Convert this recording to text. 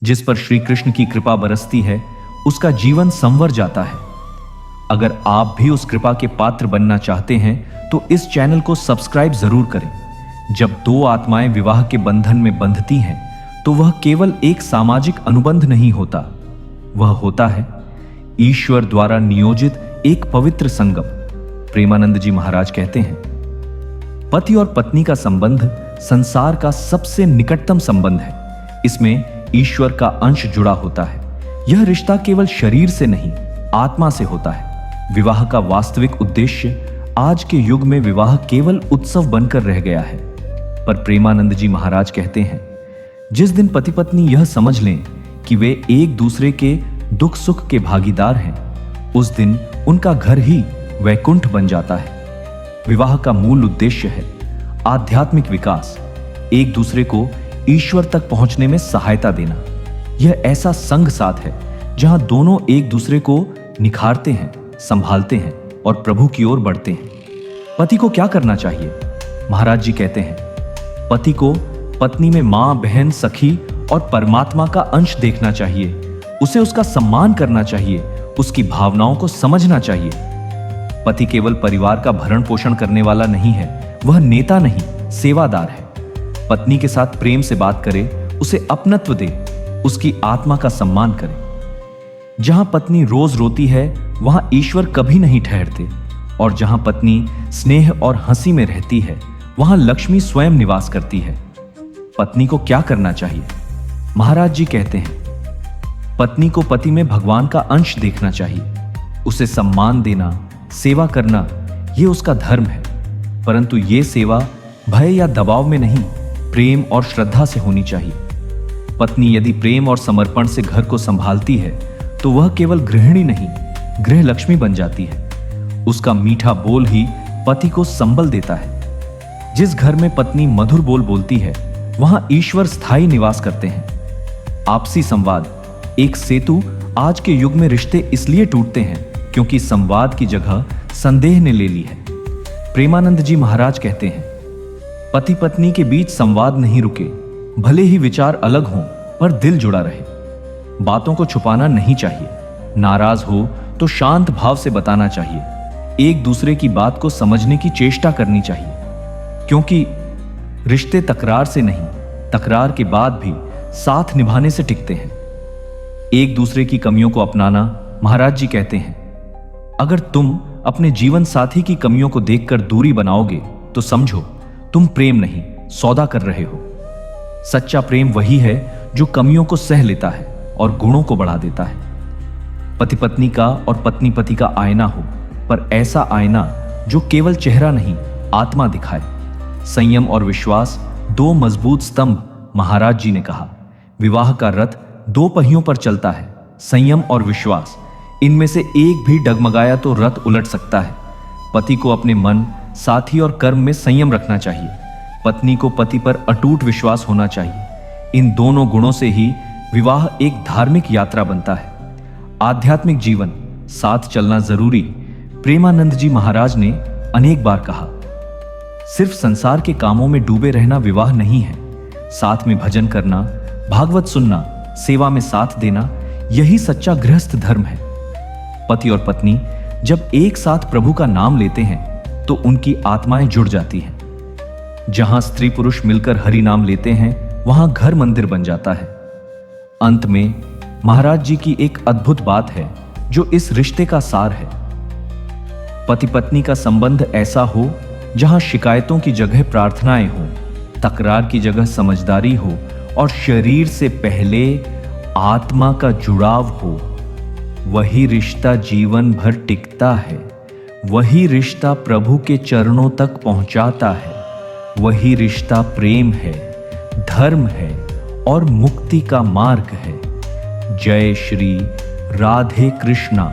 जिस पर श्री कृष्ण की कृपा बरसती है उसका जीवन संवर जाता है। अगर आप भी उस कृपा के पात्र बनना चाहते हैं तो इस चैनल को सब्सक्राइब जरूर करें। जब दो आत्माएं विवाह के बंधन में बंधती हैं तो वह केवल एक सामाजिक अनुबंध नहीं होता, वह होता है ईश्वर द्वारा नियोजित एक पवित्र संगम। प्रेमानंद जी महाराज कहते हैं, पति और पत्नी का संबंध संसार का सबसे निकटतम संबंध है। इसमें ईश्वर का अंश जुड़ा होता है। यह रिश्ता केवल शरीर से नहीं, आत्मा से होता है। विवाह का वास्तविक उद्देश्य आज के युग में विवाह केवल उत्सव बनकर रह गया है। पर प्रेमानंद जी महाराज कहते हैं, जिस दिन पति पत्नी यह समझ लें कि वे एक दूसरे के दुख सुख के भागीदार हैं, उस दिन उनका घर ही वैकुंठ बन जाता है। विवाह का मूल उद्देश्य है आध्यात्मिक विकास, एक दूसरे को ईश्वर तक पहुंचने में सहायता देना। यह ऐसा संग साथ है जहां दोनों एक दूसरे को निखारते हैं, संभालते हैं और प्रभु की ओर बढ़ते हैं। पति को क्या करना चाहिए? महाराज जी कहते हैं, पति को पत्नी में मां, बहन, सखी और परमात्मा का अंश देखना चाहिए। उसे उसका सम्मान करना चाहिए, उसकी भावनाओं को समझना चाहिए। पति केवल परिवार का भरण पोषण करने वाला नहीं है, वह नेता नहीं, सेवादार है। पत्नी के साथ प्रेम से बात करे, उसे अपनत्व दे, उसकी आत्मा का सम्मान करे। जहां पत्नी रोज रोती है वहां ईश्वर कभी नहीं ठहरते, और जहां पत्नी स्नेह और हंसी में रहती है वहां लक्ष्मी स्वयं निवास करती है। पत्नी को क्या करना चाहिए? महाराज जी कहते हैं, पत्नी को पति में भगवान का अंश देखना चाहिए। उसे सम्मान देना, सेवा करना, यह उसका धर्म है। परंतु यह सेवा भय या दबाव में नहीं, प्रेम और श्रद्धा से होनी चाहिए। पत्नी यदि प्रेम और समर्पण से घर को संभालती है तो वह केवल गृहिणी नहीं, गृह लक्ष्मी बन जाती है। उसका मीठा बोल ही पति को संबल देता है। जिस घर में पत्नी मधुर बोल बोलती है वहां ईश्वर स्थायी निवास करते हैं। आपसी संवाद एक सेतु। आज के युग में रिश्ते इसलिए टूटते हैं क्योंकि संवाद की जगह संदेह ने ले ली है। प्रेमानंद जी महाराज कहते हैं, पति पत्नी के बीच संवाद नहीं रुके, भले ही विचार अलग हों पर दिल जुड़ा रहे। बातों को छुपाना नहीं चाहिए। नाराज हो तो शांत भाव से बताना चाहिए। एक दूसरे की बात को समझने की चेष्टा करनी चाहिए, क्योंकि रिश्ते तकरार से नहीं, तकरार के बाद भी साथ निभाने से टिकते हैं। एक दूसरे की कमियों को अपनाना। महाराज जी कहते हैं, अगर तुम अपने जीवन साथी की कमियों को देखकर दूरी बनाओगे तो समझो तुम प्रेम नहीं, सौदा कर रहे हो। सच्चा प्रेम वही है जो कमियों को सह लेता है और गुणों को बढ़ा देता है। पति पत्नी का और पत्नी पति का आईना हो, पर ऐसा आईना जो केवल चेहरा नहीं, आत्मा दिखाए। संयम और विश्वास दो मजबूत स्तंभ। महाराज जी ने कहा, विवाह का रथ दो पहियों पर चलता है, संयम और विश्वास। इनमें से एक भी डगमगाया तो रथ उलट सकता है। पति को अपने मन, साथी और कर्म में संयम रखना चाहिए। पत्नी को पति पर अटूट विश्वास होना चाहिए। इन दोनों गुणों से ही विवाह एक धार्मिक यात्रा बनता है। आध्यात्मिक जीवन, साथ चलना जरूरी। प्रेमानंद जी महाराज ने अनेक बार कहा, सिर्फ संसार के कामों में डूबे रहना विवाह नहीं है। साथ में भजन करना, भागवत सुनना, सेवा में साथ देना, यही सच्चा गृहस्थ धर्म है। पति और पत्नी जब एक साथ प्रभु का नाम लेते हैं तो उनकी आत्माएं जुड़ जाती हैं। जहां स्त्री पुरुष मिलकर हरि नाम लेते हैं वहां घर मंदिर बन जाता है। अंत में महाराज जी की एक अद्भुत बात है जो इस रिश्ते का सार है। पति पत्नी का संबंध ऐसा हो जहां शिकायतों की जगह प्रार्थनाएं हो, तकरार की जगह समझदारी हो और शरीर से पहले आत्मा का जुड़ाव हो। वही रिश्ता जीवन भर टिकता है। वही रिश्ता प्रभु के चरणों तक पहुंचाता है। वही रिश्ता प्रेम है, धर्म है और मुक्ति का मार्ग है। जय श्री राधे कृष्णा।